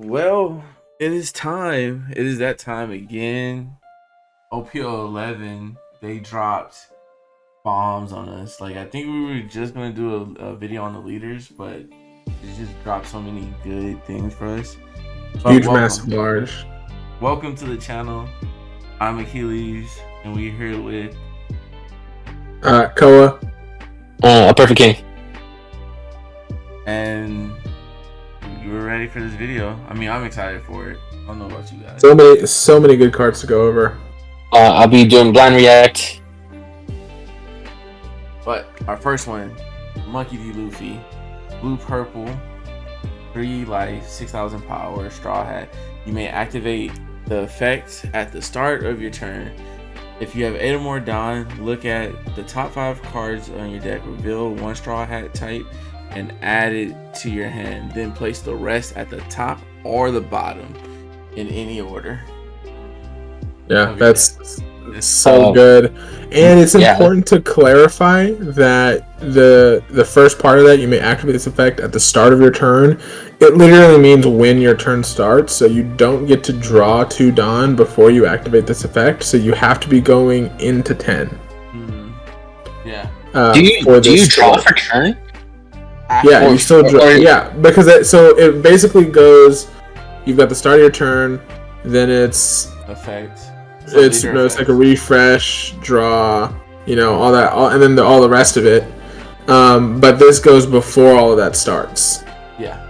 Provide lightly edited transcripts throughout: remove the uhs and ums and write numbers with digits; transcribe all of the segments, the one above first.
Well, it is time. It is that time again. OP11, they dropped bombs on us. Like, I think we were just gonna do a video on the leaders, but it just dropped so many good things for us. But Huge, massive, large. Welcome to the channel. I'm Achilles, and we're here with Koa. A perfect king. And we're ready for this video. I mean, I'm excited for it. I don't know about you guys. So many good cards to go over. I'll be doing blind react. But our first one, Monkey D. Luffy, blue purple, 3 life, 6,000 power, straw hat. You may activate the effect at the start of your turn. If you have 8 or more Dawn, look at the top 5 cards on your deck, reveal 1 straw hat type, and add it to your hand. Then place the rest at the top or the bottom in any order. Yeah, that's so good. And it's important to clarify that the first part of that, you may activate this effect at the start of your turn. It literally means when your turn starts, so you don't get to draw 2 Dawn before you activate this effect, so you have to be going into 10. Yeah. Do you draw for turn? Yeah, you still draw. Yeah, because so it basically goes, you've got the start of your turn, then it's effect. It's like a refresh, draw, all that, and then all the rest of it. But this goes before all of that starts. Yeah.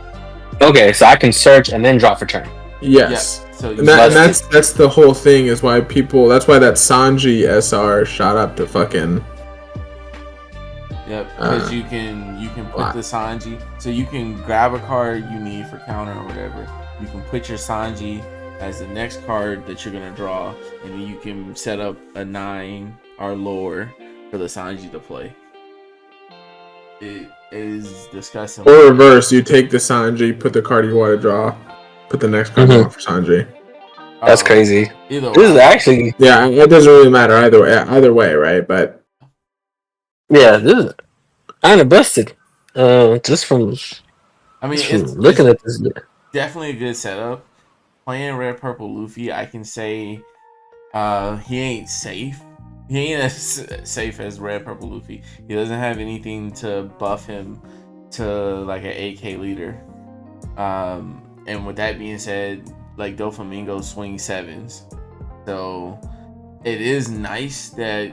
Okay, so I can search and then draw for turn. Yes. Yeah. So and that's the whole thing, is why that's why that Sanji SR shot up to fucking. Yep, because you can put the Sanji, so you can grab a card you need for counter or whatever. You can put your Sanji as the next card that you're gonna draw, and then you can set up a 9 or lower for the Sanji to play. It is disgusting. Or reverse, you take the Sanji, put the card you want to draw, put the next card draw for Sanji. That's crazy. This is actually it doesn't really matter either way, right? But yeah, this is kind of busted. Just from looking at this, definitely a good setup. Playing red purple Luffy, I can say he ain't safe. He ain't as safe as red purple Luffy. He doesn't have anything to buff him to like an AK leader. And with that being said, like Doflamingo swing 7s. So it is nice that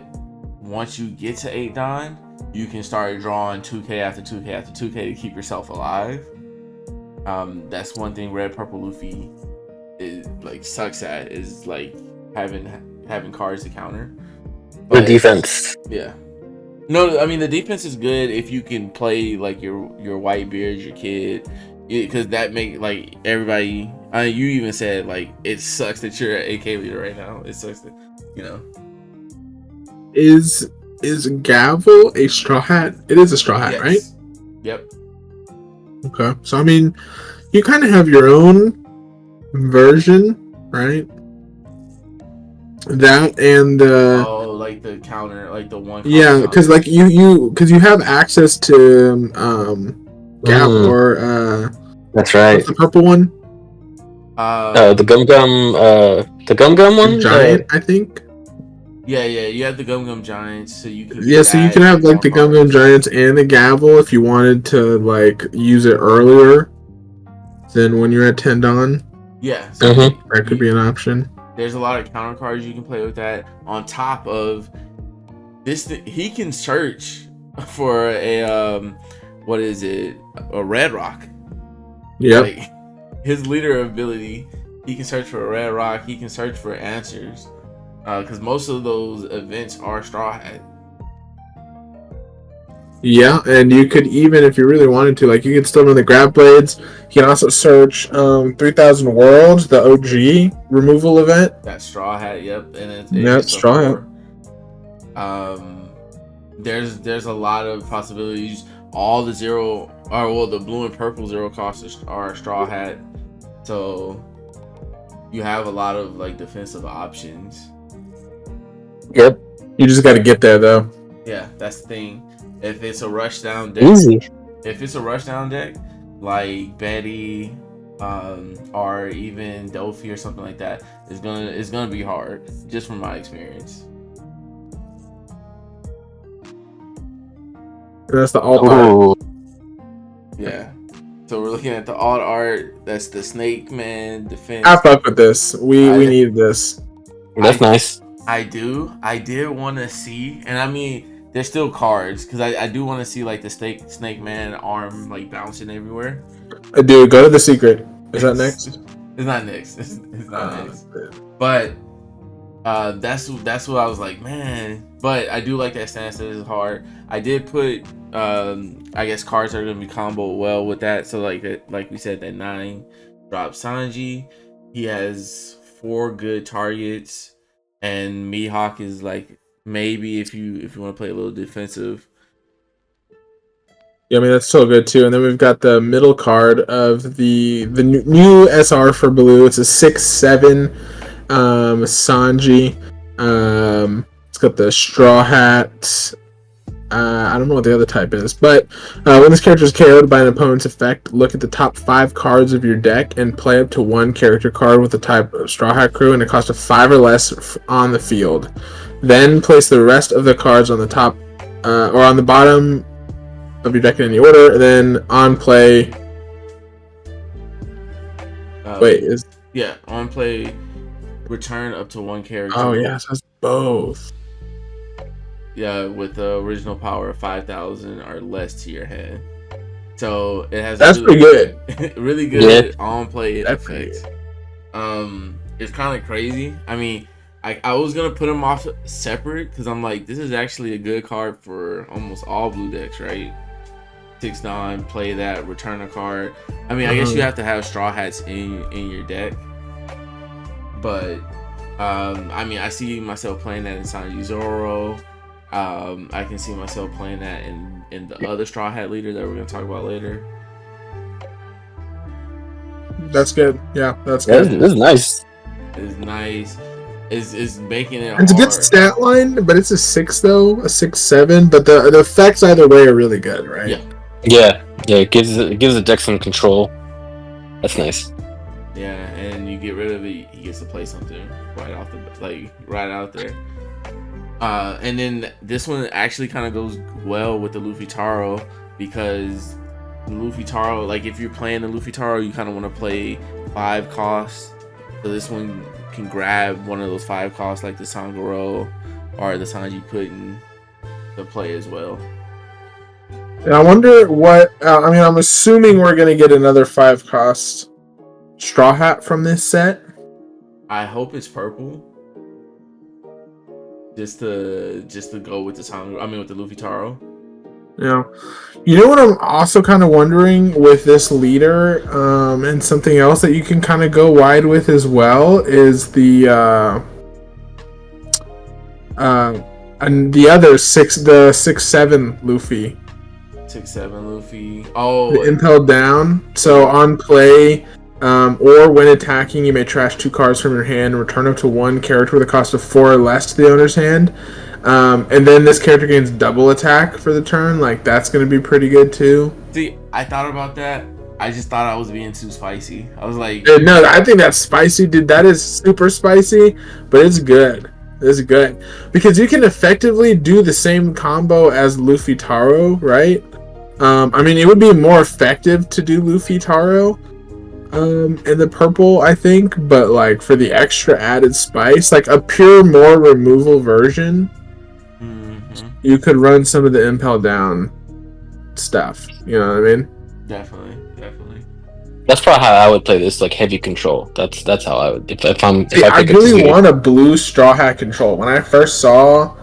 once you get to 8 Dawn, you can start drawing 2k after 2k after 2k to keep yourself alive. That's one thing red purple Luffy is sucks at, is like having cards to counter. But the defense. Yeah. No, I mean the defense is good if you can play like your white beard, your kid, because that make like everybody. You even said like it sucks that you're an AK leader right now. It sucks that Is Gavel a straw hat? It is a straw hat, right? Yep. Okay, so I mean, you kind of have your own version, right? That and like the counter, like the one. Yeah, because like you have access to Gavel or that's right. What's the purple one? The gum one, giant, I think. Yeah, you have the Gum Giants, so you can. Yeah, so you can have like the Gum Giants and the Gavel if you wanted to like use it earlier than when you're at 10 Dawn. Yeah, so that could be an option. There's a lot of counter cards you can play with that. On top of this, he can search for a what is it? A red rock. Yep. Like, his leader ability, he can search for a red rock. He can search for answers. Because most of those events are straw hat. Yeah, and you could even, if you really wanted to, like you could still run the grab blades. You can also search 3,000 Worlds, the OG removal event. That straw hat, yep, and it's straw hat. There's a lot of possibilities. All the the blue and purple 0 costs are straw hat, so you have a lot of like defensive options. Yep. You just got to get there, though. Yeah, that's the thing. If it's a rush down deck, easy. If it's a rush down deck, like Betty, or even Dofi or something like that, it's gonna be hard, just from my experience. That's the alt art. Yeah. So we're looking at the alt art. That's the Snake Man defense. I fuck with this. We need this. That's nice. I did want to see, and I mean, there's still cards because I do want to see like the Snake Man arm like bouncing everywhere. Dude, go to the secret. Is that next? It's not next. It's not next. But that's what I was like, man. But I do like that stance. That is hard. I did put I guess cards are gonna be comboed well with that. So like we said, that 9 drop Sanji. He has 4 good targets, and Mihawk is like maybe if you want to play a little defensive. Yeah, I mean that's so good too. And then we've got the middle card of the new SR for blue. It's a 6/7 Sanji. It's got the straw hat. I don't know what the other type is, but when this character is KO'd by an opponent's effect, look at the top 5 cards of your deck and play up to 1 character card with the type of Straw Hat Crew and a cost of 5 or less on the field. Then place the rest of the cards on the top or on the bottom of your deck in any order. And then on play. On play, return up to 1 character. Oh yeah, so that's both. Yeah, with the original power of 5,000 or less to your hand. So it has pretty good. Really good on play effect. It's kind of crazy. I mean, I was gonna put them off separate because I'm like, this is actually a good card for almost all blue decks, right? 6/9, play that, return a card. I mean, I guess you have to have Straw Hats in your deck, but I mean, I see myself playing that in Sanji Zoro. I can see myself playing that in the other Straw Hat Leader that we're gonna talk about later. That's good. Yeah, that's good. That's nice. It's nice. It's making it. It's a good stat line, but it's a 6 though, a 6/7. But the effects either way are really good, right? Yeah. It gives the deck some control. That's nice. Yeah, and you get rid of it, he gets to play something right out there. And then this one actually kind of goes well with the Luffy Taro, because the Luffy Taro, like if you're playing the Luffy Taro, you kind of want to play 5 costs. So this one can grab one of those 5 costs, like the Sangoro or the Sanji put in the play as well. And I wonder what. I mean, I'm assuming we're gonna get another 5 cost Straw Hat from this set. I hope it's purple. Just to go with the Sangoro. I mean, with the Luffy Taro. Yeah. You know what I'm also kind of wondering with this leader, and something else that you can kind of go wide with as well is the and the other the 6/7 Luffy. 6/7 Luffy. Oh, the impelled down. So on play, or when attacking, you may trash 2 cards from your hand and return up to 1 character with a cost of 4 or less to the owner's hand. And then this character gains double attack for the turn. Like, that's going to be pretty good too. See, I thought about that. I just thought I was being too spicy. I was like, no, I think that's spicy, dude. That is super spicy, but it's good. It's good because you can effectively do the same combo as Luffy Taro, right? I mean, it would be more effective to do Luffy Taro in the purple, I think, but like for the extra added spice, like a pure more removal version, you could run some of the impel down stuff. You know what I mean? Definitely. That's probably how I would play this, like heavy control. That's how I would. If I really want a blue Straw Hat control. When I first saw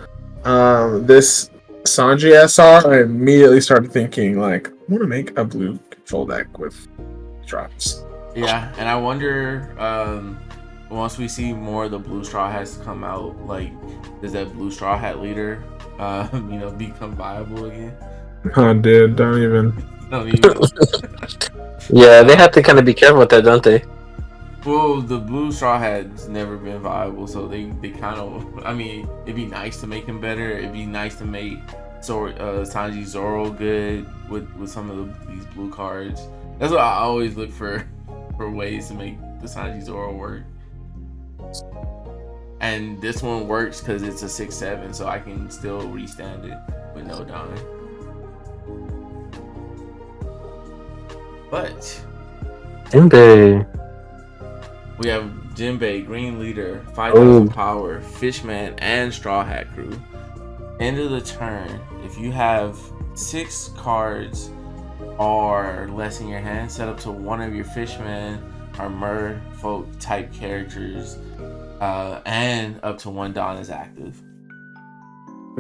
this Sanji SR, I immediately started thinking like, I want to make a blue control deck with drops. Yeah, and I wonder once we see more of the blue Straw Hats come out, like, does that blue Straw Hat Leader become viable again? Oh, dude, don't even. Yeah, they have to kind of be careful with that, don't they? Well, the blue Straw Hat's never been viable, so they kind of. I mean, it'd be nice to make him better. It'd be nice to make Sanji Zoro good with some of these blue cards. That's what I always look for for ways to make the Sanji Zoro work. And this one works because it's a 6/7, so I can still restand it with no dying. But Jinbe. We have Jinbe, Green Leader, 5,000 power, Fishman, and Straw Hat Crew. End of the turn, if you have 6 cards or less in your hand, set up to one of your Fishman or Merfolk type characters, and up to 1 Don is active.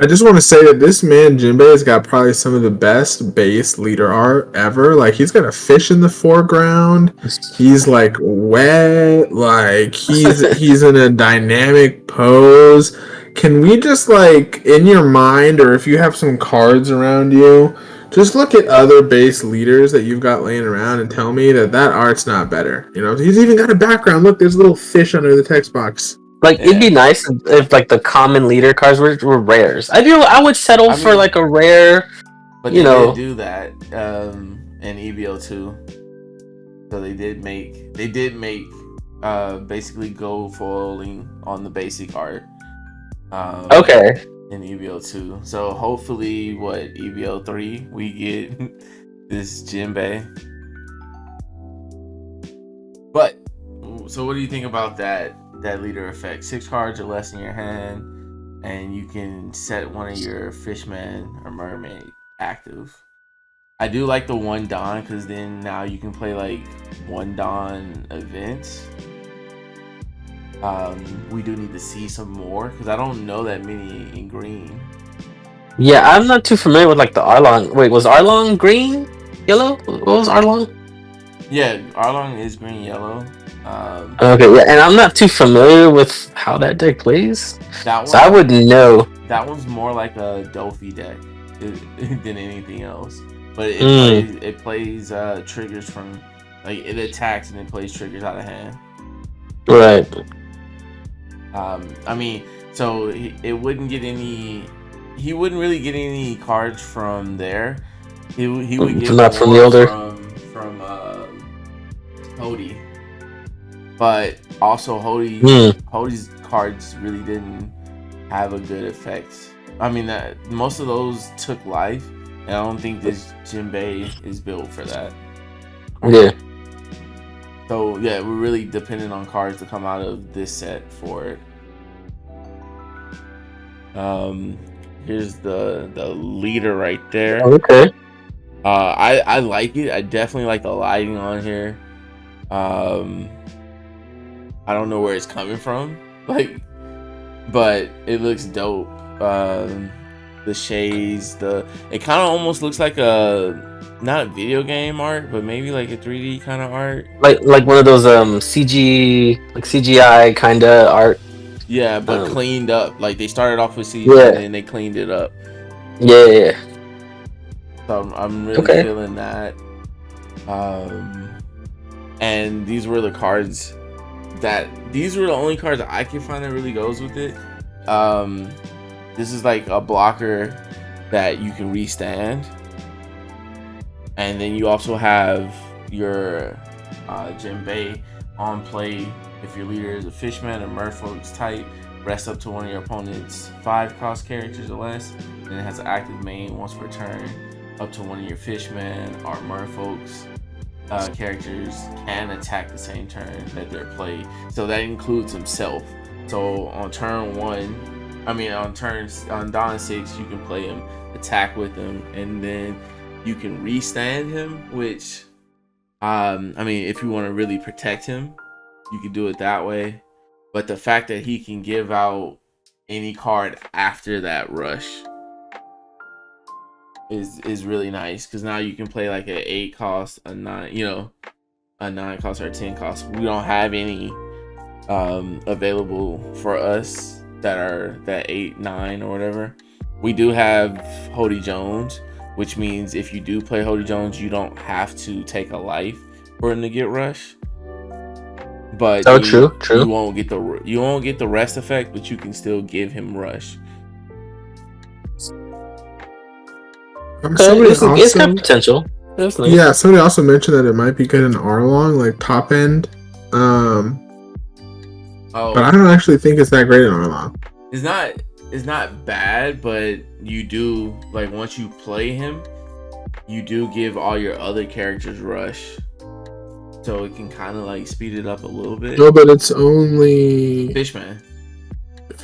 I just want to say that this man Jinbe has got probably some of the best base leader art ever. Like, he's got a fish in the foreground. He's like wet. Like, he's in a dynamic pose. Can we just, like, in your mind, or if you have some cards around you, just look at other base leaders that you've got laying around and tell me that art's not better. You know, he's even got a background. Look, there's a little fish under the text box. Like, it'd be nice if like the common leader cards were rares. I would settle for like a rare. But they did do that in EBO2. So they did make basically gold foiling on the basic art. Okay. In EBO2. So hopefully EBO3 we get this Jinbe. But so what do you think about that leader effect? 6 cards or less in your hand, and you can set one of your Fishman or Mermaid active. I do like the 1 Don, because then now you can play like 1 Don events. We do need to see some more, because I don't know that many in green. Yeah, I'm not too familiar with like the Arlong. Wait, was Arlong green, yellow? What was Arlong? Yeah, Arlong is green, yellow. Okay, yeah, and I'm not too familiar with how that deck plays. That one, so I wouldn't know. That one's more like a Dofi deck than anything else. But it plays triggers from, like, it attacks and it plays triggers out of hand. Right. I mean, so it wouldn't get any. He wouldn't really get any cards from there. He would get not from the older from Hody. But also Hody's cards really didn't have a good effect. I mean, most of those took life, and I don't think this Jinbe is built for that. Yeah. So yeah, we're really dependent on cards to come out of this set for it. Here's the leader right there. Okay. I like it. I definitely like the lighting on here. I don't know where it's coming from, like, but it looks dope. The shades, it kind of almost looks like not a video game art, but maybe like a 3D kind of art. Like one of those CGI kind of art. Yeah, but cleaned up. Like, they started off with CGI and then they cleaned it up. Yeah. So I'm really feeling that. And these were the cards these were the only cards that I can find that really goes with it. This is like a blocker that you can restand, and then you also have your Jinbe on play if your leader is a Fishman or Merfolk's type. Rest up to one of your opponent's 5 cost characters or less, and it has an active main once per turn. Up to one of your Fishman or Merfolk's characters can attack the same turn that they're played. So that includes himself. So on turn 1, on Dawn 6, you can play him, attack with him, and then you can restand him, which if you want to really protect him, you can do it that way. But the fact that he can give out any card after that rush is really nice, because now you can play like an 8 cost, a 9 cost, or a 10 cost. We don't have any available for us that are that 8, 9 or whatever. We do have Hody Jones, which means if you do play Hody Jones, you don't have to take a life for him to get rush. But true. You won't get the rest effect, but you can still give him rush. It's got potential. That's nice. Yeah, somebody also mentioned that it might be good in Arlong, like top end. But I don't actually think it's that great in Arlong. It's not bad, but you do, like, once you play him, you do give all your other characters rush. So it can kind of like speed it up a little bit. No, but it's only Fishman.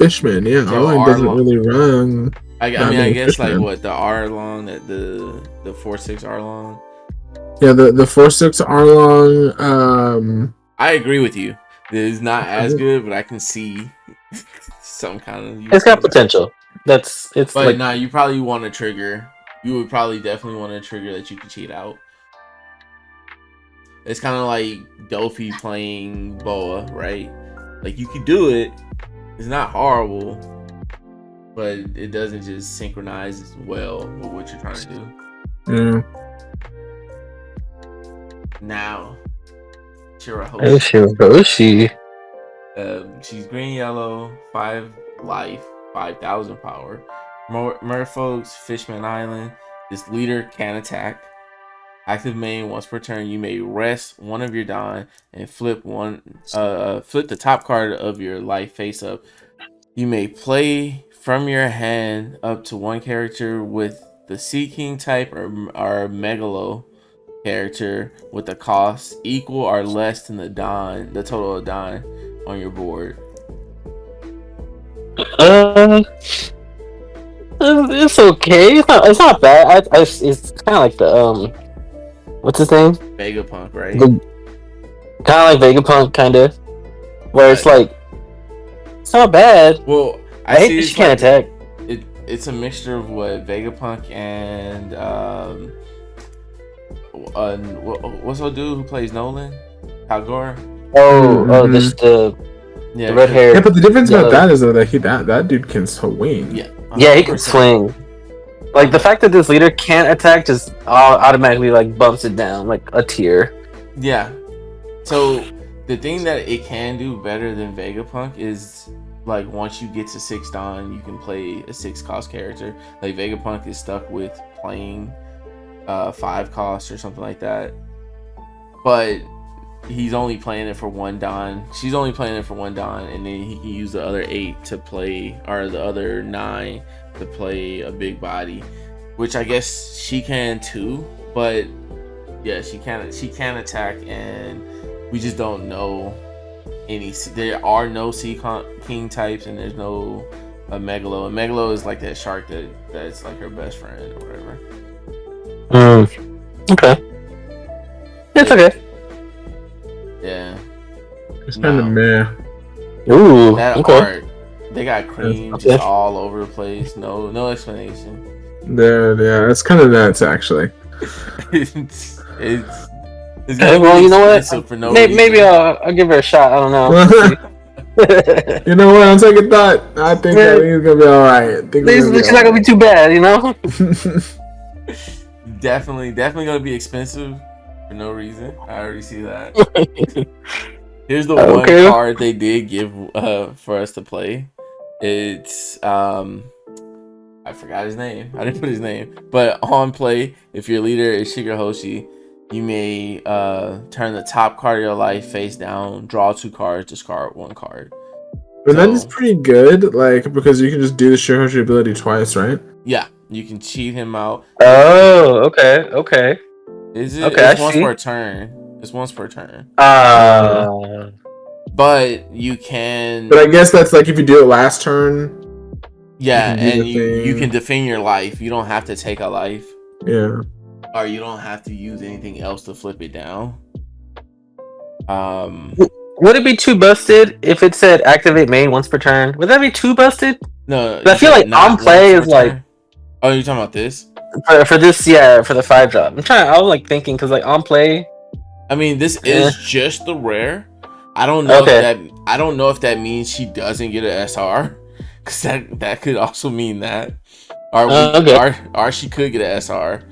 Yeah. So Arlong doesn't really run. I mean, I guess Fishman. Like what the Arlong, that the 4-6 Arlong. Yeah, the 4-6 Arlong. I agree with you. It's not as good, but I can see some kind of. It's got potential. It's. But like, nah, you probably want to trigger. You would probably definitely want to trigger that you can cheat out. It's kind of like Dofi playing Boa, right? Like, you can do it. It's not horrible, but it doesn't just synchronize as well with what you're trying to do. Now, Shirahoshi. She's green, yellow, 5 life, 5,000 power. Merfolk's Fishman Island. This leader can attack. Active main once per turn. You may rest one of your Don and flip the top card of your life face up. You may play from your hand up to one character with the Sea King type or Megalo character with a cost equal or less than the total of Don on your board. It's okay. It's not bad. It's kind of like the what's his name? Vegapunk, right? Kind of like Vegapunk, kind of. Where it's like, it's not bad. Well, I hate that she can't attack. It's a mixture of what Vegapunk and what's the dude who plays Nolan? Tagore? The red hair. Yeah, but the difference about that is that that dude can swing. Yeah. 100%. Yeah, he can swing. Like, the fact that this leader can't attack just automatically like bumps it down like a tier. Yeah. So the thing that it can do better than Vegapunk is, like, once you get to 6 Don, you can play a 6 cost character. Like, Vegapunk is stuck with playing 5 cost or something like that. But he's only playing it for 1 Don. She's only playing it for 1 Don, and then he can use the other 8 to play, or the other 9 to play a big body, which I guess she can too. But yeah, she can attack, and we just don't know any. There are no Sea King types, and there's no Megalo. And Megalo is like that shark that's like her best friend or whatever. Okay. It's okay. Yeah. It's kind of meh. Ooh. That art, they got cream just all over the place. No explanation. Yeah, it's kind of nuts actually. it's well, you know what? Maybe I'll give her a shot. I don't know. You know what? On second thought, I think it's gonna be all right. It's not gonna be too bad, you know. Definitely gonna be expensive for no reason. I already see that. Here's the one card they did give for us to play. It's I forgot his name. I didn't put his name. But on play, if your leader is Shirahoshi, you may turn the top card of your life face down, draw 2 cards, discard 1 card. But that is pretty good, like, because you can just do the Shirahoshi ability twice, right? Yeah, you can cheat him out. Oh, okay. Is it? Okay, it's once per turn. It's once per turn. But you can. But I guess that's like if you do it last turn. Yeah, and you can defend your life. You don't have to take a life. Yeah. Or you don't have to use anything else to flip it down. Would it be too busted if it said activate main once per turn? Would that be too busted? No. I feel like on play is like. Oh, you're talking about this? For this, yeah, for the 5 drop. I'm like thinking because like on play. I mean, this is just the rare. I don't know if that means she doesn't get an SR, because that could also mean that, or she could get an SR,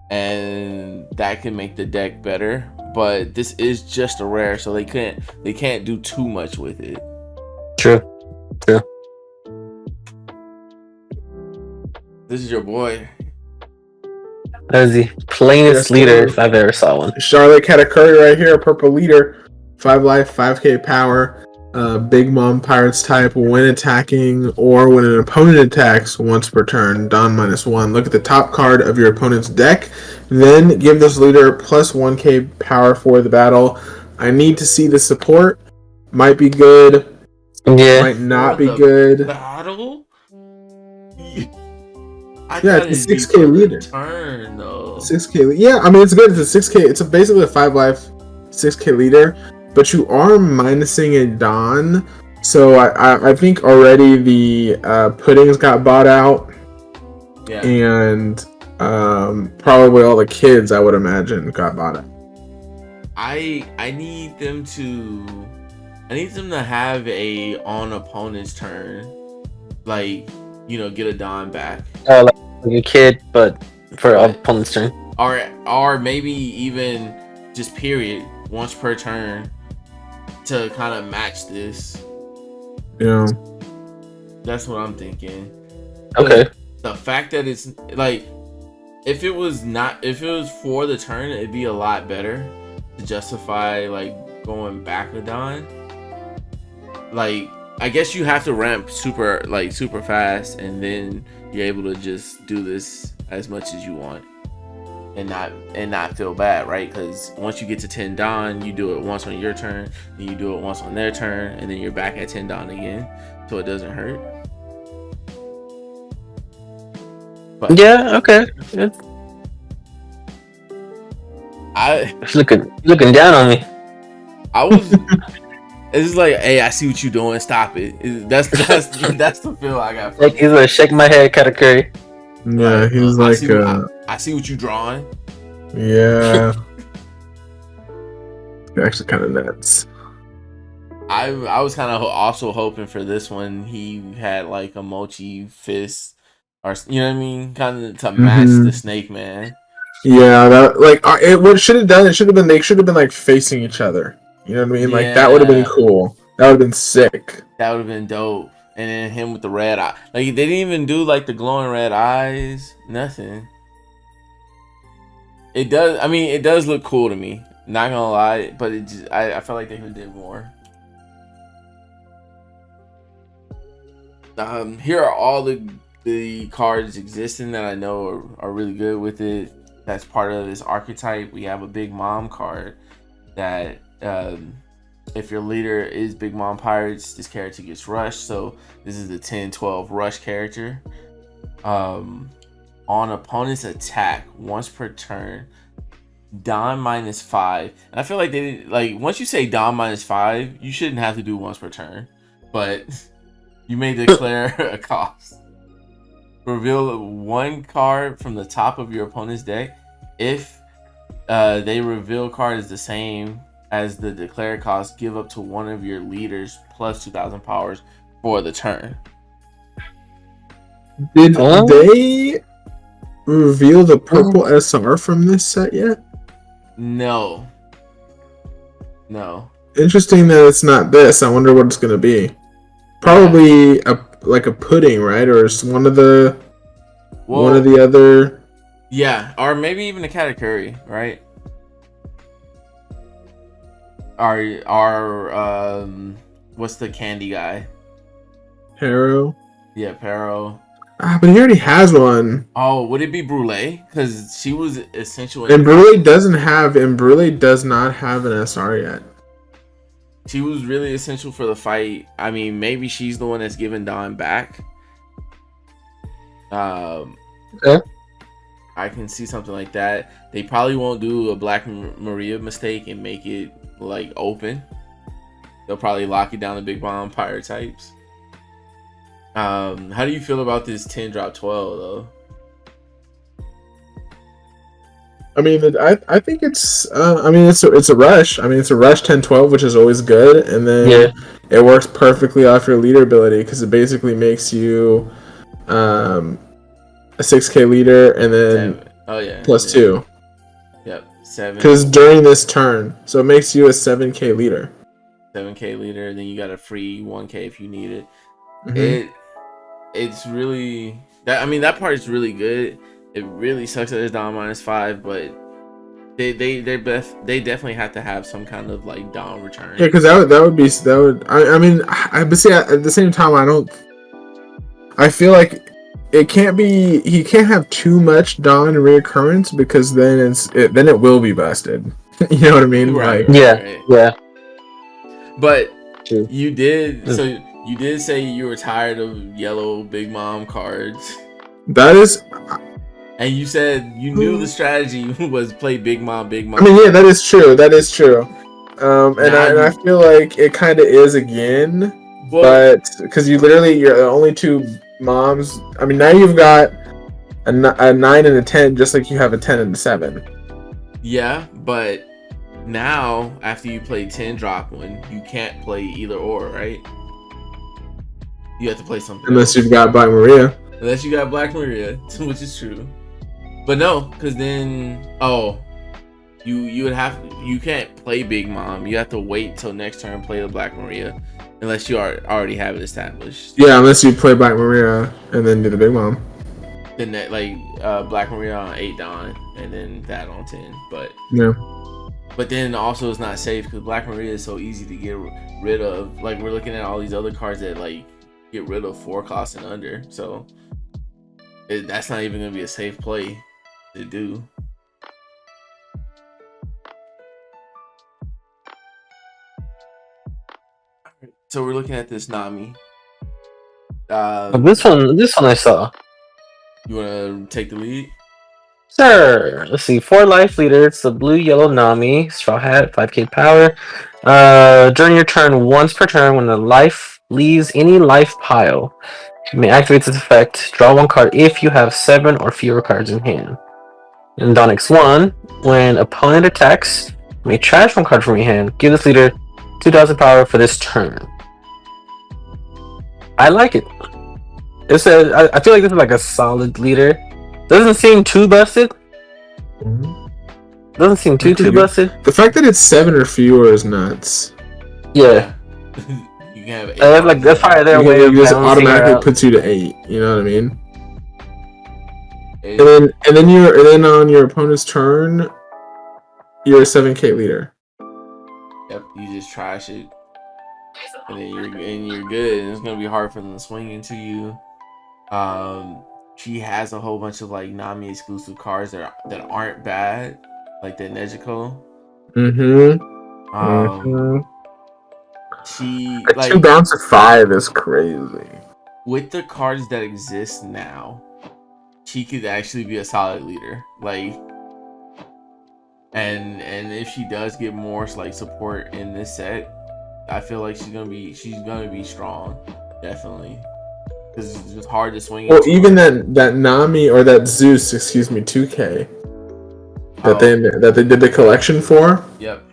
and that can make the deck better. But this is just a rare, so they can't do too much with it. True. This is your boy. That is the plainest leader if I've ever saw one. Charlotte Katakuri right here, purple leader. 5 life, 5k power. Big Mom Pirates type when attacking or when an opponent attacks once per turn. Don -1. Look at the top card of your opponent's deck. Then give this leader plus 1k power for the battle. I need to see the support. Might be good. Yeah. Might not be good. Battle? Yeah, it's a 6k leader. Turn though. 6k. Yeah, I mean it's good. It's a 6k. It's basically a 5 life, 6k leader. But you are minusing a Don, so I think already the puddings got bought out. Yeah. And probably all the kids, I would imagine, got bought out. I need them to have a on opponent's turn, like, you know, get a Don back. Like a kid, but for opponent's turn. Or maybe even just period once per turn to kind of match this. Yeah. That's what I'm thinking. Okay. The fact that it's like, if it was for the turn, it'd be a lot better to justify like going back a Don. Like, I guess you have to ramp super fast, and then you're able to just do this as much as you want and not feel bad, right? Because once you get to 10 Don, you do it once on your turn, then you do it once on their turn, and then you're back at 10 Don again, so it doesn't hurt. But yeah, okay. It's looking down on me. I was. It's just like, hey, I see what you're doing. Stop it. That's the feel I got. Like he's gonna shake my head, Katakuri. Yeah, he's I see what you're drawing. Yeah. Actually, kind of nuts. I was kind of also hoping for this one. He had like a mochi fist, or you know what I mean, kind of to match the Snake Man. Yeah, that what should have done. They should have been like facing each other. You know what I mean? Like that would have been cool. That would have been sick. That would have been dope. And then him with the red eye. Like, they didn't even do like the glowing red eyes. Nothing. It does. I mean, it does look cool to me. Not gonna lie, but it just, I felt like they could have did more. Here are all the cards existing that I know are really good with it. That's part of this archetype. We have a Big Mom card that if your leader is Big Mom Pirates, this character gets rushed. So this is the 10-12 rush character. On opponent's attack once per turn, Don -5. And I feel like they didn't, like, once you say Don -5, you shouldn't have to do once per turn, but you may declare a cost. Reveal one card from the top of your opponent's deck. If they reveal card is the same as the declared cost, give up to one of your leaders plus 2,000 powers for the turn. Did they reveal the purple SR from this set yet? No. Interesting that it's not this. I wonder what it's gonna be. Probably a pudding, right? Or one of the other. Yeah, or maybe even a Katakuri, right? Our what's the candy guy? Pero. Yeah, Pero. But he already has one. Oh, would it be Brulee? Because she was essential. And Brulee does not have an SR yet. She was really essential for the fight. I mean, maybe she's the one that's giving Don back. Okay. I can see something like that. They probably won't do a Black Maria mistake and make it like open. They'll probably lock it down to Big Mom Pirate types. How do you feel about this 10 drop 12 though? I mean, I think it's it's a rush. I mean, it's a rush 10-12, which is always good, and then it works perfectly off your leader ability because it basically makes you a 6k leader and then plus 2. Yep, 7. Because during this turn, so it makes you a 7k leader. 7k leader, then you got a free 1k if you need it. Mm-hmm. It's really that. I mean, that part is really good. It really sucks that it's down -5, but they definitely have to have some kind of like down return. Yeah, because that would I mean but see at the same time I feel like he can't have too much Dawn reoccurrence because then it will be busted. You know what I mean? Right, like yeah. But True. you did say you were tired of yellow Big Mom cards. That is. And you said you knew the strategy was play Big Mom, Big Mom. I mean, yeah, that is true. And I feel like it kind of is again, but because you're the only two moms. I mean, now you've got a 9 and a 10, just like you have a 10 and a 7. Yeah, but now after you play 10 drop one, you can't play either or, right? You have to play something unless else. You've got Black Maria. Unless you got Black Maria, which is true. But no, because then you can't play Big Mom. You have to wait till next turn play the Black Maria, unless you already have it established. Yeah, unless you play Black Maria and then do the Big Mom. Then that Black Maria on 8 Dawn and then that on 10. But yeah. But then also it's not safe because Black Maria is so easy to get rid of. Like we're looking at all these other cards that like get rid of 4 costs and under. So that's not even gonna be a safe play to do. So we're looking at this Nami. This one I saw. You wanna take the lead? Sure. Let's see. 4 life leader. It's the blue yellow Nami. Straw hat, 5k power. During your turn, once per turn, when the life leaves any life pile, you may activate this effect. Draw 1 card if you have 7 or fewer cards in hand. And on X1, when opponent attacks, you may trash 1 card from your hand. Give this leader 2,000 power for this turn. I like it. I feel like this is like a solid leader. Doesn't seem too busted. Doesn't seem too busted. The fact that it's 7 or fewer is nuts. Yeah. You can have 8 that's probably their way of just automatically puts you to 8. You know what I mean? 8. And then on your opponent's turn, you're a 7k leader. Yep, you just trash it, and then you're good. And it's gonna be hard for them to swing into you. She has a whole bunch of like Nami exclusive cards that aren't bad, like the Nezuko. She like 2 bounce of 5 is crazy. With the cards that exist now, she could actually be a solid leader. Like, and if she does get more like support in this set, I feel like she's gonna be strong, definitely. Because it's just hard to swing. Well, even that Nami or that Zeus, 2K that they did the collection for. Yep.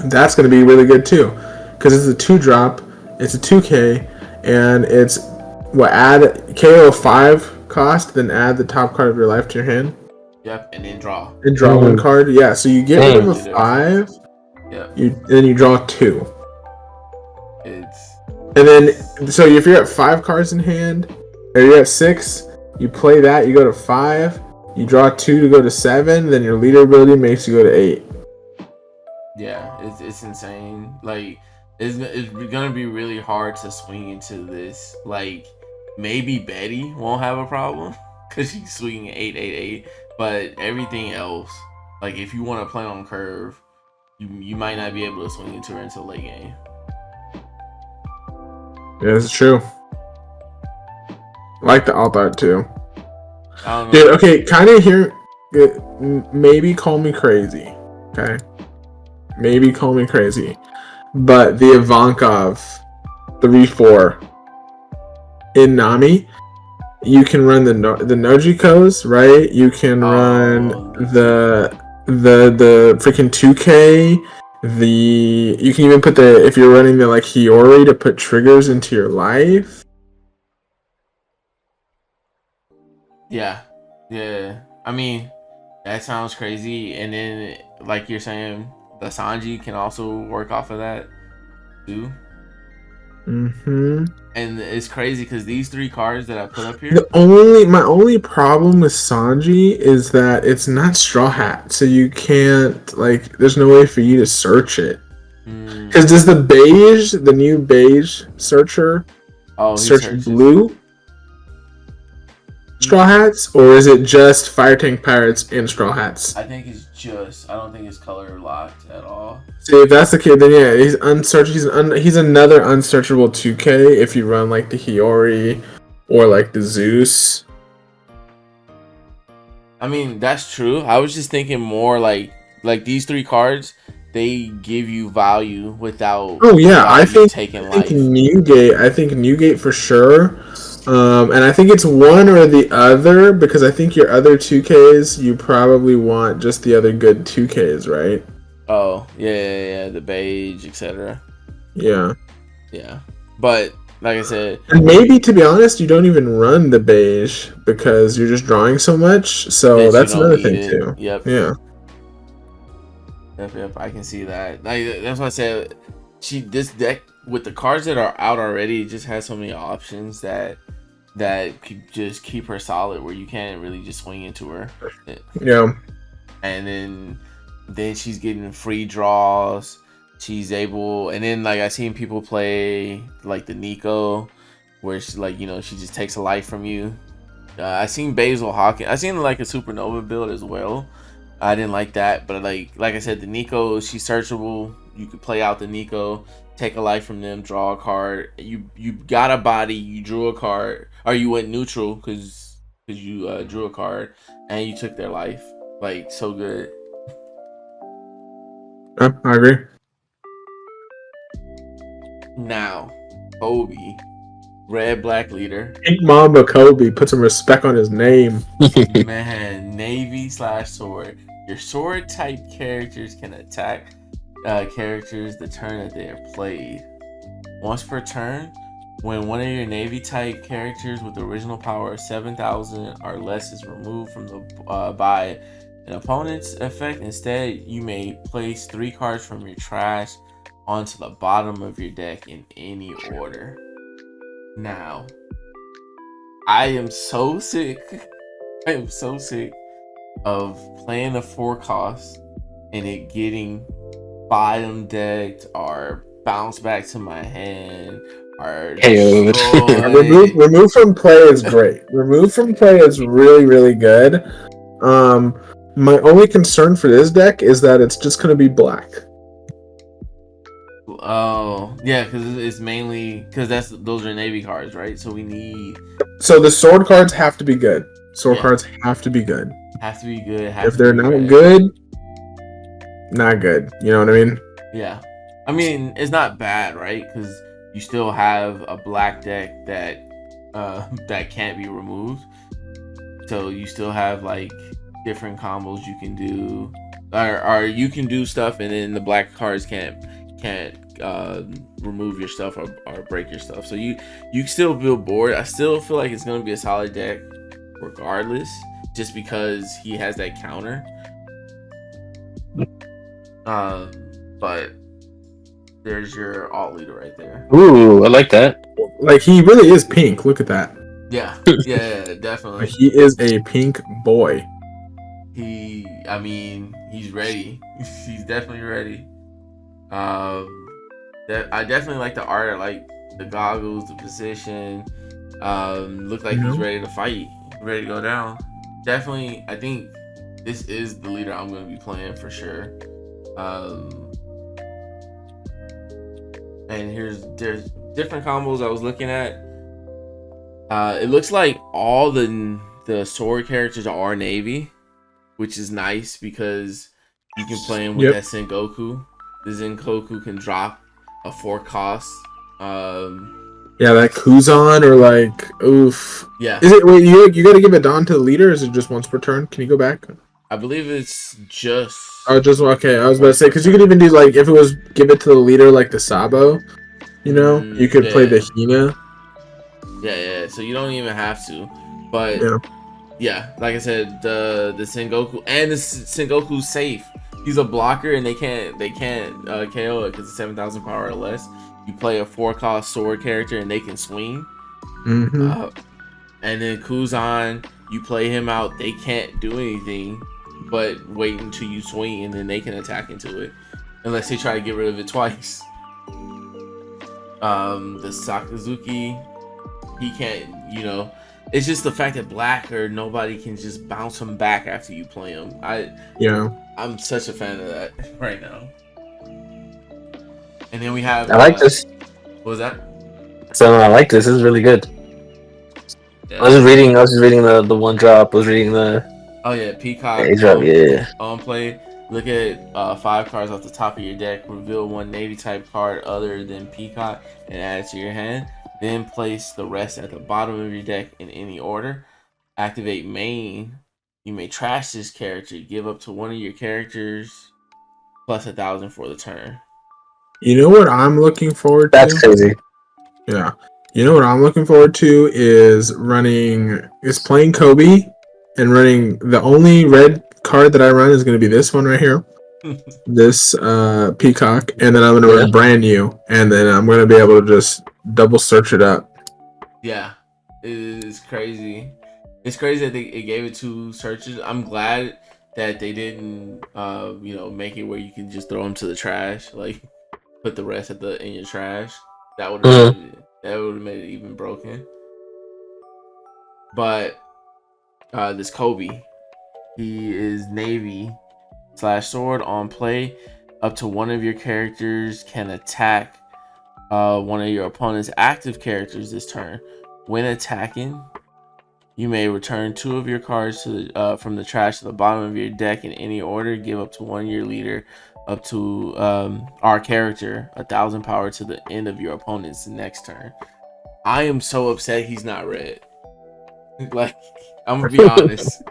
That's going to be really good too, because it's a 2-drop, it's a 2K, and it's add KO 5 cost, then add the top card of your life to your hand. Yep, and then draw. And draw 1 card. Yeah, so you get rid of a 5. Yep. Then you draw 2. And then, so if you're at 5 cards in hand, or you're at 6, you play that, you go to 5, you draw 2 to go to 7, then your leader ability makes you go to 8. Yeah, it's insane. Like, it's gonna be really hard to swing into this. Like, maybe Betty won't have a problem, because she's swinging 8-8-8, but everything else, like, if you want to play on curve, you might not be able to swing into her until late game. Yeah, it's true. I like the alt art too. I don't know. Dude, okay, kind of here. Maybe call me crazy. Okay, maybe call me crazy, but the Ivankov 3/4 in Nami, you can run the Nojikos, right? You can run the freaking 2K. You can even put if you're running the like Hiyori to put triggers into your life. Yeah. I mean, that sounds crazy. And then, like you're saying, the Sanji can also work off of that too. Mm-hmm. And it's crazy because these 3 cards that I put up here. My only problem with Sanji is that it's not Straw Hat, so you can't there's no way for you to search it. Because does the new beige searcher, search blue Straw Hats, or is it just Fire Tank Pirates and Straw Hats? I think it's just. I don't think it's color locked at all. See, if that's the case, then yeah, he's unsearchable. He's another unsearchable 2K if you run like the Hiyori or like the Zeus. I mean, that's true. I was just thinking more like these 3 cards. They give you value without. Oh yeah, I think life. Newgate. I think Newgate for sure. And I think it's one or the other, because I think your other 2Ks, you probably want just the other good 2Ks, right? Oh, yeah, the beige, etc. Yeah. Yeah. But, like I said... And maybe, to be honest, you don't even run the beige, because you're just drawing so much, so that's another thing, too. Yep. Yeah. Yep, I can see that. That's why I said, this deck, with the cards that are out already, it just has so many options that could just keep her solid, where you can't really just swing into her. Yeah. And then she's getting free draws. She's able, and then I seen people play like the Nico, where she she just takes a life from you. I seen Basil Hawkins. I seen like a Supernova build as well. I didn't like that, but like I said, the Nico, she's searchable. You could play out the Nico, take a life from them, draw a card. You got a body, you drew a card, or you went neutral because you drew a card and you took their life. Like, so good. I agree. Now, Kobi, Red Black Leader. Pink Mamba Kobi, put some respect on his name. Man, Navy/Sword. Your sword type characters can attack characters the turn that they are played. Once per turn, when one of your Navy type characters with the original power of 7,000 or less is removed from the by an opponent's effect, instead you may place 3 cards from your trash onto the bottom of your deck in any order. Now, I am so sick. I am so sick of playing a 4 cost and it getting bottom decked or bounced back to my hand or remove from play is great. Remove from play is really, really good. My only concern for this deck is that it's just going to be black. Oh yeah, because it's mainly because those are Navy cards, right? So we need. So the sword cards have to be good. Cards have to be good. Have to be good. If they're not good, not good. You know what I mean? Yeah, I mean it's not bad, right? Because you still have a black deck that that can't be removed. So you still have like different combos you can do, or you can do stuff, and then the black cards can't remove your stuff or break your stuff. So you still build board. I still feel like it's gonna be a solid deck regardless, just because he has that counter. But there's your alt leader right there. Ooh, I like that. Like, he really is pink. Look at that. Yeah, definitely. Like, he is a pink boy. I mean, he's ready. He's definitely ready. I definitely like the art. I like the goggles, the position. Look like he's ready to fight, ready to go down. Definitely, I think this is the leader I'm going to be playing for sure. And there's different combos I was looking at. It looks like all the sword characters are Navy, which is nice because you can play him with that Sengoku. The Zengoku can drop a 4 cost. Yeah, that Kuzan or like oof. Yeah. Is it? Wait, you got to give it Dawn to the leader? Or is it just once per turn? Can you go back? I believe it's just. Oh, just okay. I was about to say because you could even do like if it was give it to the leader like the Sabo. You know, you could play the Hina. Yeah. So you don't even have to, but yeah, like I said, the Sengoku and the Sengoku's safe. He's a blocker and they can't KO it because it's 7,000 power or less. you play a 4-cost sword character and they can swing. Mm-hmm. And then Kuzan, you play him out, they can't do anything but wait until you swing and then they can attack into it. Unless they try to get rid of it twice. The Sakazuki, he can't, it's just the fact that black or nobody can just bounce him back after you play him. I'm such a fan of that right now. And then we have I like this. What was that? So I like this. This is really good. Yeah. I was just reading the one drop. I was reading the Peacock on play. Look at 5 cards off the top of your deck. Reveal 1 Navy type card other than Peacock and add it to your hand. Then place the rest at the bottom of your deck in any order. Activate main. You may trash this character. Give up to one of your characters plus 1,000 for the turn. You know what I'm looking forward to? That's crazy. Yeah. You know what I'm looking forward to is playing Kobi and running. The only red card that I run is going to be this one right here. This Peacock, and then I'm going to run brand new, and then I'm going to be able to just double search it up. Yeah, it is crazy. It's crazy that it gave it 2 searches. I'm glad that they didn't, make it where you can just throw them to the trash, like put the rest in your trash. That would have made it even broken. But this Kobi, he is Navy /sword on play. Up to one of your characters can attack one of your opponent's active characters this turn. When attacking, you may return 2 of your cards from the trash to the bottom of your deck in any order. Give up to one of your leader, up to our character, 1,000 power to the end of your opponent's next turn. I am so upset he's not red. Like, I'm gonna be honest,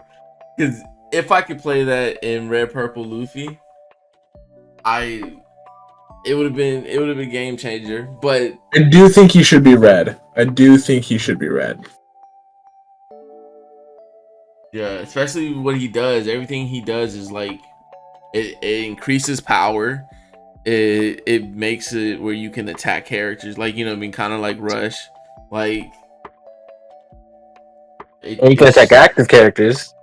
because if I could play that in red purple Luffy, it would have been game changer. But I do think he should be red. Yeah, especially what he does. Everything he does is like it increases power. It makes it where you can attack characters, like kind of like Rush, like. And you can attack active characters.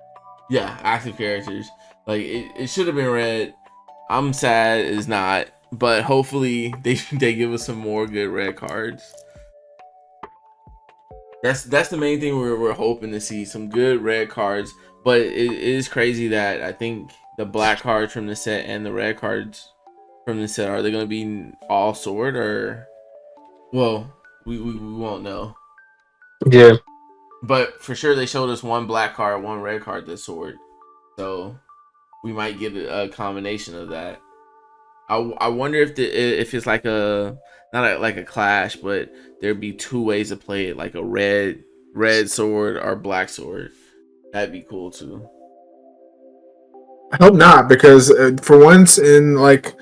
Yeah, active characters. Like it should have been red. I'm sad it's not, but hopefully they give us some more good red cards. That's the main thing we're hoping to see, some good red cards. But it is crazy that I think the black cards from the set and the red cards from the set, are they going to be all sword, or well, we won't know. Yeah. But for sure, they showed us 1 black card, 1 red card that's sword. So we might get a combination of that. I wonder if it's like not like a clash, but there'd be 2 ways to play it, like a red sword or black sword. That'd be cool too. I hope not, because for once in like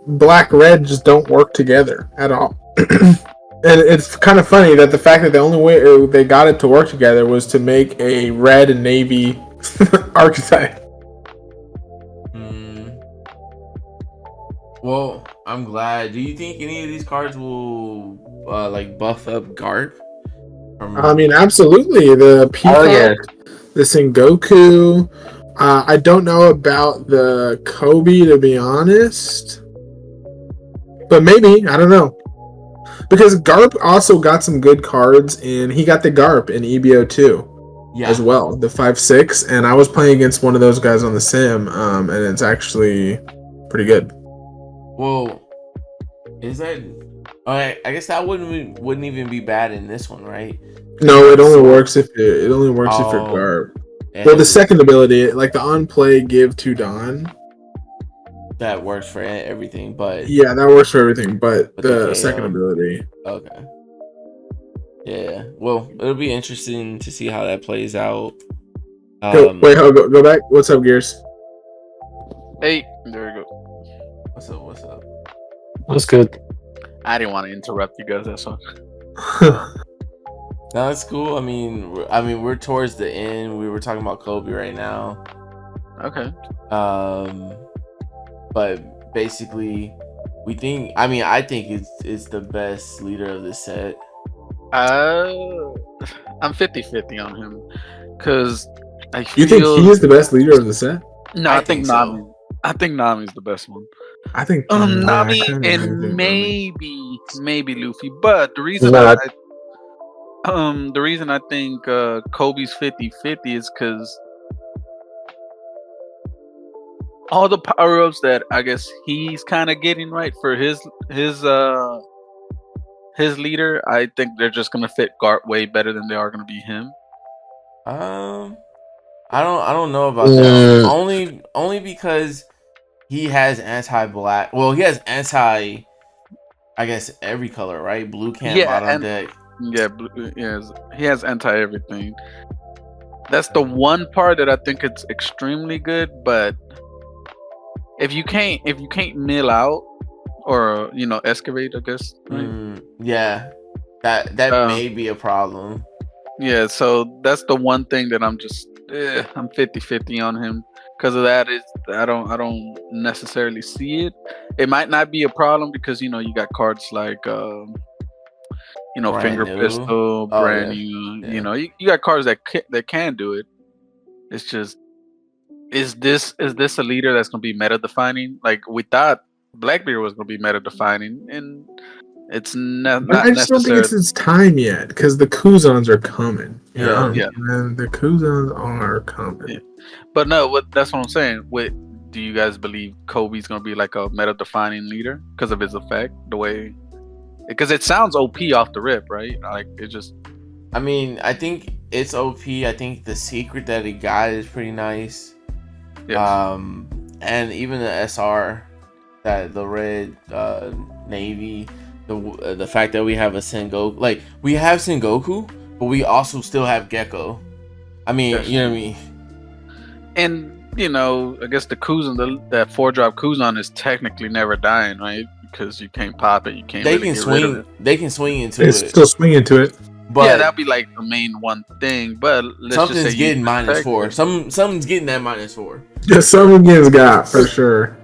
black red just don't work together at all. And it's kind of funny that the fact that the only way they got it to work together was to make a red and navy archetype. Well, I'm glad. Do you think any of these cards will like buff up Garp? I mean, absolutely. The Peacock, the Sengoku. I don't know about the Kobi, to be honest, but maybe, I don't know. Because Garp also got some good cards, and he got the Garp in EBO 2 as well, the 5/6, and I was playing against one of those guys on the sim, and it's actually pretty good. Well, is that? I guess that wouldn't even be bad in this one, right? No, it only works if you're Garp. Well, the second ability, like the on play give to Don. That works for everything, but yeah, that works for everything, but the second ability. Okay. Yeah. Well, it'll be interesting to see how that plays out. Go back. What's up, Gears? Hey, there we go. What's up? What's good? I didn't want to interrupt you guys. That's all. No, it's cool. I mean, we're towards the end. We were talking about Kobi right now. Okay. But basically, we think. I mean, I think it's the best leader of the set. I'm 50-50 on him because I feel. You think he is the best leader of the set? No, I think Nami. So. I think Nami's the best one. I think Nami and maybe Luffy, but the reason the reason I think Kobe's 50-50 is because all the power ups that I guess he's kind of getting right for his leader, I think they're just gonna fit Gart way better than they are gonna be him. I don't know about that. Only because he has anti-black. Well, he has anti. I guess every color, right? Blue can't bottom deck. Yeah, he has anti everything. That's the one part that I think it's extremely good. But if you can't mill out or excavate, I guess. Right? Yeah, that may be a problem. Yeah, so that's the one thing that I'm just I'm 50-50 on him. Because of that, I don't necessarily see it. It might not be a problem because you got cards like Finger Pistol, brand new. Yeah. You got cards that can do it. It's just is this a leader that's gonna be meta defining? Like we thought Blackbeard was gonna be meta defining, and it's not. I just don't think it's its time yet because the Kuzans are coming. Yeah. And the Kuzans are coming. Yeah. But no, that's what I'm saying. Do you guys believe Kobe's gonna be like a meta defining leader because of his effect? Because it sounds OP off the rip, right? Like it just. I mean, I think it's OP. I think the secret that he got is pretty nice. Yes. And even the SR, that the red navy, the fact that we have a Sengoku, like we have Sengoku, but we also still have Gecko. I mean, you know what I mean. And I guess the Kuzan, that 4-drop Kuzan is technically never dying, right? Because you can't pop it, you can't. They can swing. They can swing into it. They still swing into it. But yeah, that'd be like the main one thing. But something's just say getting -4. Something's getting that -4. Yeah, something's got for sure.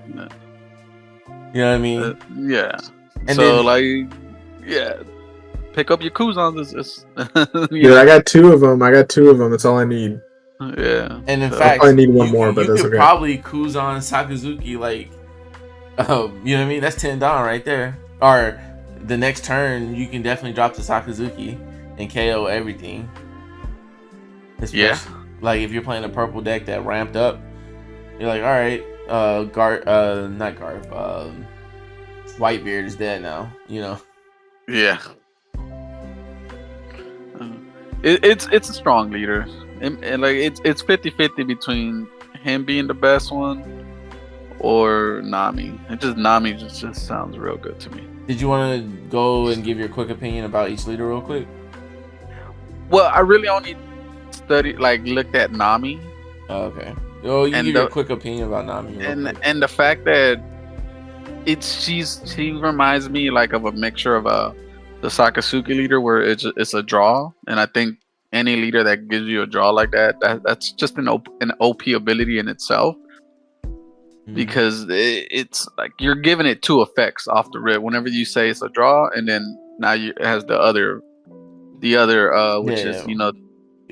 You know what I mean? Yeah. And so pick up your Kuzans. Yeah, I got 2 of them. That's all I need. Yeah. And in fact, I need one more, but that's okay. Probably Kuzan Sakazuki, like, you know what I mean? That's 10 down right there. Or the next turn, you can definitely drop the Sakazuki and KO everything. Yeah. Like if you're playing a purple deck that ramped up, you're like, all right, not Garth, Whitebeard is dead now. Yeah. It's a strong leader. And like it's 50-50 between him being the best one or Nami. Nami just sounds real good to me. Did you want to go and give your quick opinion about each leader real quick? Well, I really only looked at Nami. Oh, okay. Oh, you give your quick opinion about Nami. And the fact that she reminds me like of a mixture of the Sakazuki leader where it's a draw, and I think any leader that gives you a draw like that's just an OP ability in itself. Because it's like you're giving it 2 effects off the rip. Whenever you say it's a draw, and then now it has the other which is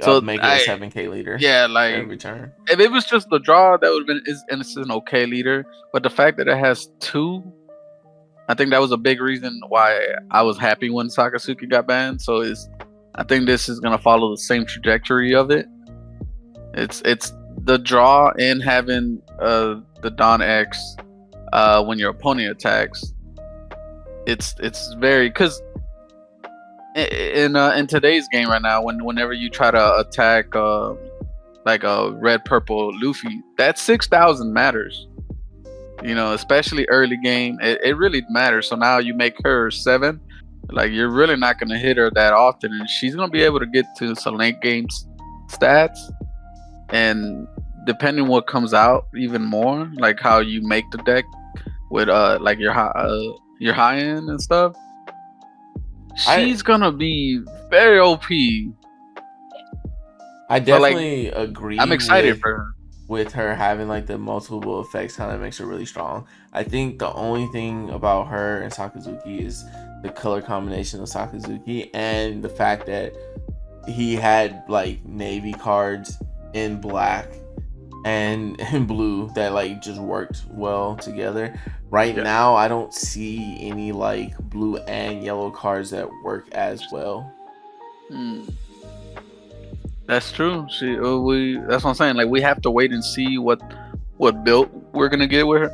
so make it a 7K leader. Yeah, like every turn. If it was just the draw, that would have been it's an okay leader. But the fact that it has 2, I think that was a big reason why I was happy when Sakazuki got banned. So I think this is gonna follow the same trajectory of it. It's the draw and having the Don X when your opponent attacks. It's very because in today's game right now, whenever you try to attack like a red purple Luffy, that 6,000 matters. Especially early game, it really matters. So now you make her 7, like you're really not gonna hit her that often, and she's gonna be able to get to some late game stats. And depending what comes out, even more like how you make the deck with like your high end and stuff. She's gonna be very OP. I definitely agree. I'm excited for her. with her having like the multiple effects kind of makes her really strong. I think the only thing about her and Sakazuki is the color combination of Sakazuki and the fact that he had like navy cards in black and in blue that like just worked well together. Right now, I don't see any like blue and yellow cards that work as well. That's true. That's what I'm saying. Like we have to wait and see what build we're gonna get with her.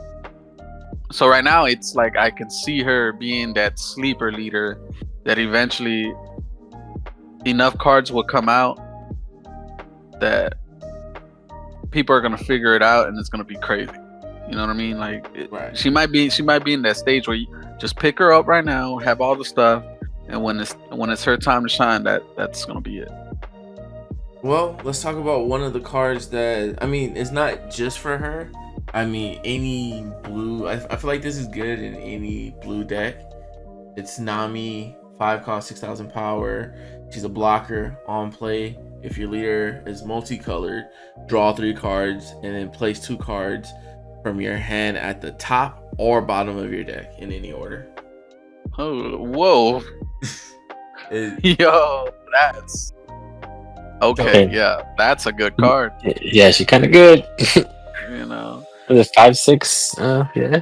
So right now, it's like I can see her being that sleeper leader that eventually enough cards will come out that people are gonna figure it out, and it's gonna be crazy. You know what I mean? Like she might be in that stage where you just pick her up right now, have all the stuff, and when it's her time to shine, that's gonna be it. Well, let's talk about one of the cards that, I mean, it's not just for her. I mean, any blue, I feel like this is good in any blue deck. It's Nami, 5 cost, 6,000 power. She's a blocker on play. If your leader is multicolored, draw 3 cards and then place 2 cards from your hand at the top or bottom of your deck in any order. Oh, whoa. Yo, that's... Okay, yeah, that's a good card. Yeah, she's kind of good. You know, for the 5/6, yeah,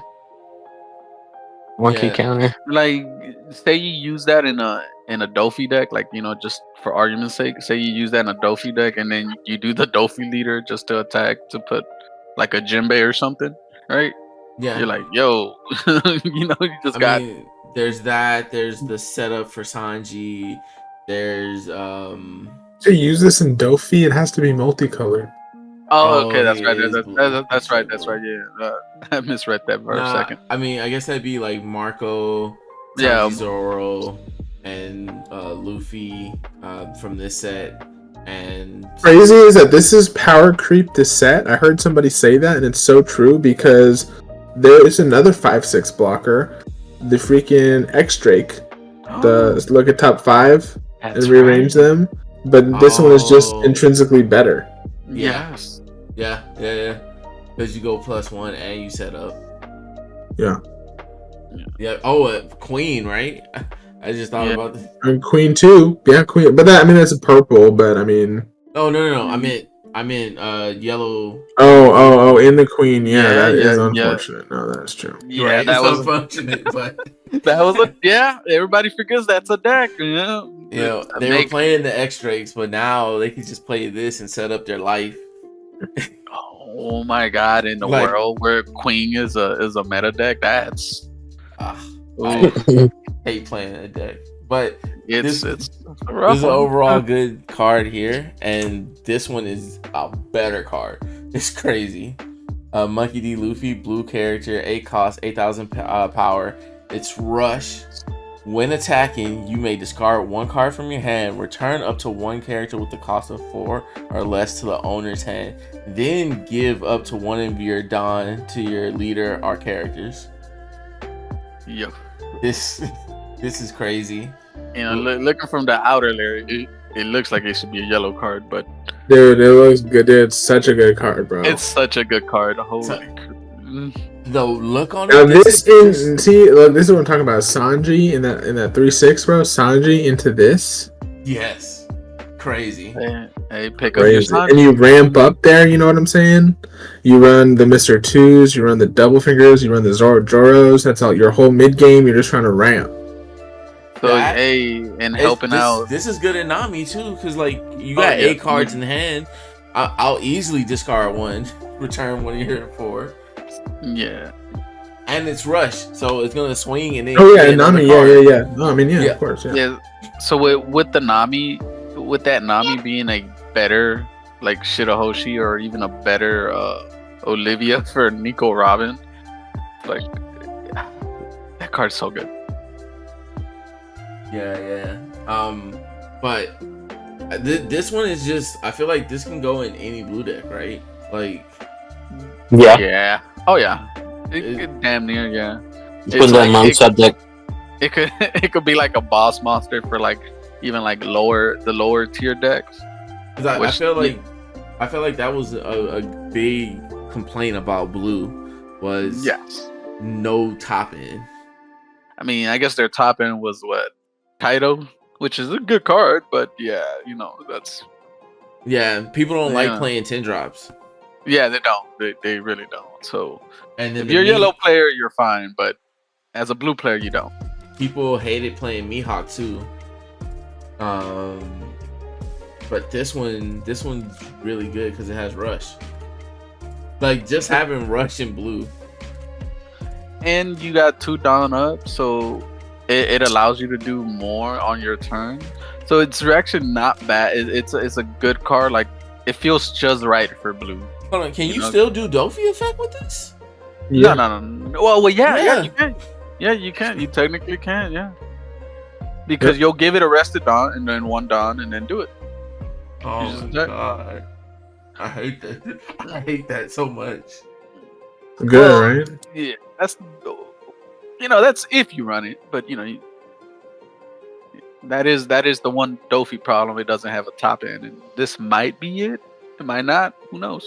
1K counter. Like, say you use that in a Dofi deck, like, you know, just for argument's sake. Say you use that in a Dofi deck, and then you do the Dofi leader just to attack to put like a Jinbe or something, right? Yeah, you're like, yo, you know, you just got. mean, there's that. There's the setup for Sanji. There's To use this in Dofi, it has to be multicolored. Oh, okay, that's right. That's right. That's right. Yeah, I misread that for a second. I mean, I guess that'd be like Marco, Zoro, and Luffy from this set. And crazy is that this is power creep to set. I heard somebody say that, and it's so true because there is another 5/6 blocker, the freaking X Drake. Look at top 5 and rearrange them. But this one is just intrinsically better. Yes. Yeah. Because you go +1 and you set up. Yeah. Oh, Queen, right? I just thought about this. And Queen too. Yeah, Queen. But that, I mean, that's a purple. But I mean. Oh no! I meant yellow. Oh! In the Queen. Yeah, that is unfortunate. No, that's true. Yeah, right? that was unfortunate. But that was everybody forgets that's a deck. You know, they were playing the X Drakes, but now they can just play this and set up their life. Oh my god! In the world where Queen is a meta deck, that's I hate playing that deck. But it's this is an overall good card here, and this one is a better card. It's crazy. Monkey D. Luffy, blue character, 8 cost, 8,000 power. It's rush. When attacking, you may discard 1 card from your hand, return up to 1 character with the cost of 4 or less to the owner's hand, then give up to 1 of your Don to your leader or characters. Yep. This is crazy. You know, looking from the outer layer, it looks like it should be a yellow card, but dude, it looks good. Dude, it's such a good card, bro. It's such a good card. Holy. The look on it. This is what I'm talking about. Sanji in that 3/6, bro. Sanji into this. Yes. Crazy. Hey, pick up your Sanji. And you ramp up there. You know what I'm saying? You run the Mr. 2s. You run the double fingers. You run the Joros. That's all. Your whole mid game. You're just trying to ramp. So helping out. This is good in Nami too, because like you got 8 cards in hand. I'll easily discard 1, return 1 of your 4. Yeah. And it's rush, so it's gonna swing and then. Oh yeah, Nami. Yeah. No, I mean, of course. Yeah. So with the Nami, with that Nami being a better like Shirahoshi or even a better Olivia for Nico Robin, like that card's so good. Yeah. But this one is just. I feel like this can go in any blue deck, right? Like. Yeah. Yeah. Oh yeah. It could damn near, yeah. Put that non-sub deck. It could be like a boss monster for like even like the lower tier decks. Because I feel like that was a big complaint about Blue was no top end. I mean, I guess their top end was what? Kaido, which is a good card, but yeah, you know, that's... Yeah, people don't like playing 10 drops. Yeah, they don't. They really don't. So, and then if you're a yellow player, you're fine, but as a blue player, you don't. People hated playing Mihawk too. But this one's really good because it has Rush. Like, just having Rush in blue. And you got 2 down up, so it allows you to do more on your turn. So it's actually not bad. It's a good card. Like, it feels just right for blue. Hold on, can you still do Dofi effect with this? Yeah. No. Well, yeah, you can. Yeah, you can. You technically can, yeah. Because you'll give it a rested Dawn and then 1 Dawn and then do it. Oh my god. I hate that. I hate that so much. Good, right? Yeah, that's, you know, that's if you run it, but you know, that is the one Dofi problem. It doesn't have a top end, and this might be it. It might not. Who knows?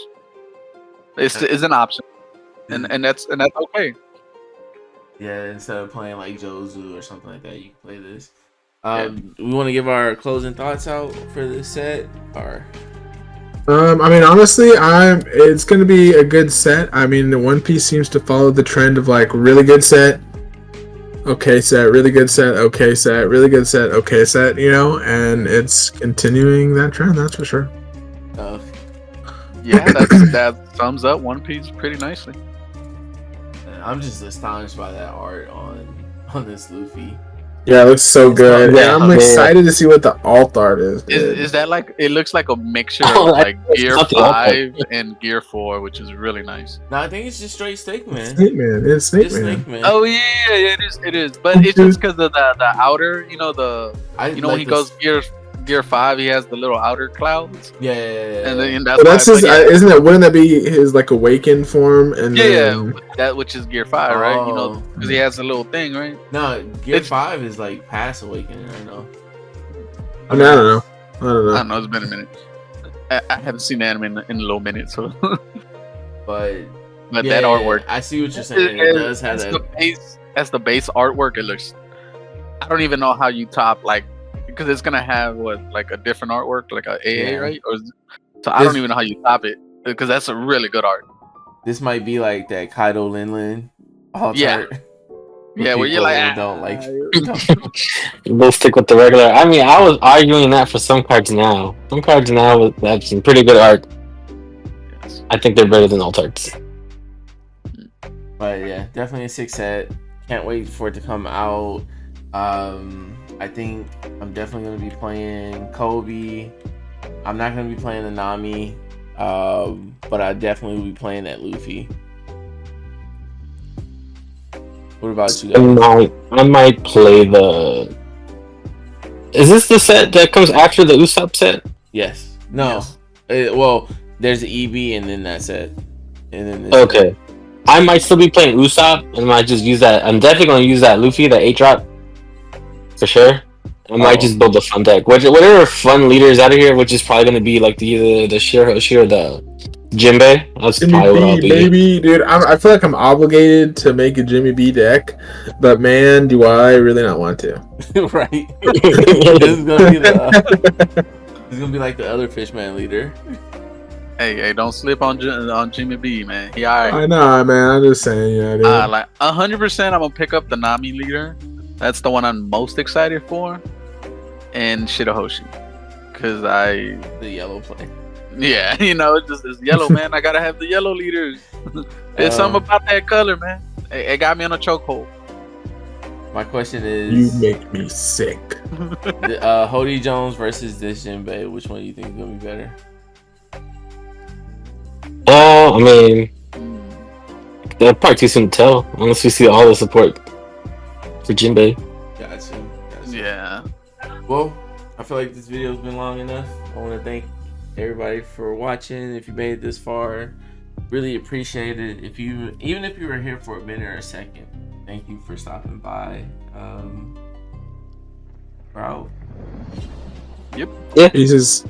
It's an option, and that's okay. Yeah, instead of playing like Jozu or something like that, you can play this. We want to give our closing thoughts out for this set, or? I mean, honestly, it's going to be a good set. I mean, the One Piece seems to follow the trend of like really good set, okay set, really good set, okay set, really good set, okay set, you know, and it's continuing that trend, that's for sure. Yeah, that sums up One Piece pretty nicely. I'm just astonished by that art on this Luffy. Yeah, it looks so good. Yeah, I'm excited to see what the alt art is. Is that like, it looks like a mixture of like Gear 5 and Gear 4, which is really nice. No, I think it's just straight Snake Man. Snake Man, it's Snake Man. Oh yeah, it is. But it's just because of the outer, you know, when he goes Gear 5, he has the little outer clouds. Yeah. And that's his. Isn't it? Wouldn't that be his like awakened form? And yeah, that which is Gear 5, right? You know, because he has a little thing, right? No, Gear 5 is like past awakening. I know. I mean, I don't know. It's been a minute. I haven't seen anime in a little minute, so. but that artwork, I see what you're saying. It does have that. That's the base artwork. It looks. I don't even know how you top like. Because it's gonna have like a different artwork, like a AA, right? So I don't even know how you top it, because that's a really good art. This might be like that Kaido Linlin alt art. Yeah, where you're like, don't like. We'll stick with the regular. I mean, I was arguing that for some cards now. Some cards now have some pretty good art. Yes. I think they're better than alt arts. But yeah, definitely a 6 set. Can't wait for it to come out. I think I'm definitely going to be playing Kobi. I'm not going to be playing the Nami, but I definitely will be playing that Luffy. What about you guys? I might play the... Is this the set that comes after the Usopp set? Yes. No. Yes. Well, there's the EB and then that set. And then this okay. Set. I might still be playing Usopp and might just use that. I'm definitely going to use that Luffy, the 8-drop. For sure. I might just build a fun deck. Whatever fun leaders out of here, which is probably going to be like the Shirahoshi or the Jinbe. That's probably what I'll be. Baby, dude, I feel like I'm obligated to make a Jimmy B deck, but man, do I really not want to. Right. This is gonna be like the other Fishman leader. Hey, don't slip on Jimmy B, man. He alright. I know, man. I'm just saying, yeah, dude. Like 100%, I'm gonna pick up the Nami leader. That's the one I'm most excited for, and Shirahoshi, because the yellow play. Yeah, you know, it's yellow, man. I gotta have the yellow leaders. There's something about that color, man. It got me on a chokehold. My question is, you make me sick. Hody Jones versus this Jinbe. Which one do you think is gonna be better? I mean, that's probably too soon to tell unless we see all the support for Jinbe. Gotcha. Yeah. Well, I feel like this video has been long enough. I want to thank everybody for watching. If you made it this far, really appreciate it. Even if you were here for a minute or a second, thank you for stopping by. We're out. Yep. Yeah. Pieces.